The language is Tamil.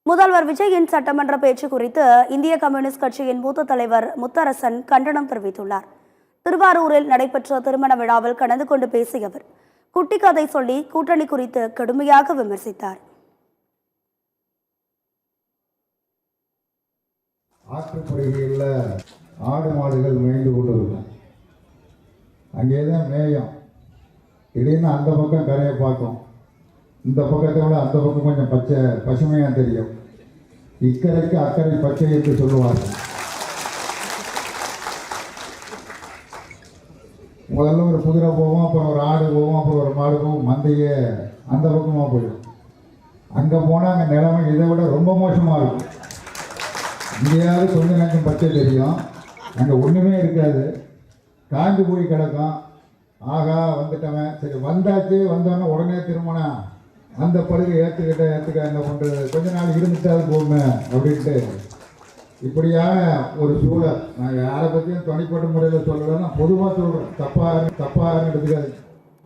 முதல்வர் விஜயின் சட்டமன்ற பேச்சு குறித்து இந்திய கம்யூனிஸ்ட் கட்சியின் மூத்த தலைவர் முத்தரசன் கண்டனம் தெரிவித்துள்ளார். திருவாரூரில் நடைபெற்ற திருமண விழாவில் கலந்து கொண்டு பேசிய அவர் குட்டி கதை சொல்லி கூட்டணி குறித்து கடுமையாக விமர்சித்தார். ஆற்றுப்படுகையில் ஆடு மாடுகள் மேய்ந்து கொண்டிருக்கும். அங்கேதான் மேயம். திடீர்னு அந்த பக்கம் கரையை பார்க்கும். இந்த பக்கத்தை விட அந்த பக்கம் கொஞ்சம் பசுமையாக தெரியும். இக்கரைக்கு அக்கறை பச்சை என்று சொல்லுவார்கள். முதல்ல ஒரு குதிரை போவோம், அப்புறம் ஒரு ஆடு போவோம், அப்புறம் ஒரு மாடு போவோம். மந்தையே அந்த பக்கமாக போயிடும். அங்கே போனால் அங்கே நிலைமை இதை விட ரொம்ப மோசமாக இருக்கும். இங்கேயாவது கொஞ்சம் நஞ்சம் பச்சை தெரியும், அங்கே ஒன்றுமே இருக்காது. காஞ்சி போய் கிடக்கும். ஆகா வந்துட்டவன், சரி வந்தாச்சு, வந்தோன்னே உடனே திருமணம் அந்த படுகை ஏற்றுக்க என்ன பண்ணுறது, கொஞ்ச நாள் இருந்துட்டாலும் போகுமே அப்படின்ட்டு இப்படியான ஒரு சூழல். நான் யாரை பற்றியும் தனிப்பட்ட முறையில் சொல்லலைன்னா பொதுவாக சொல்கிறேன். தப்பாக எடுத்துக்காது.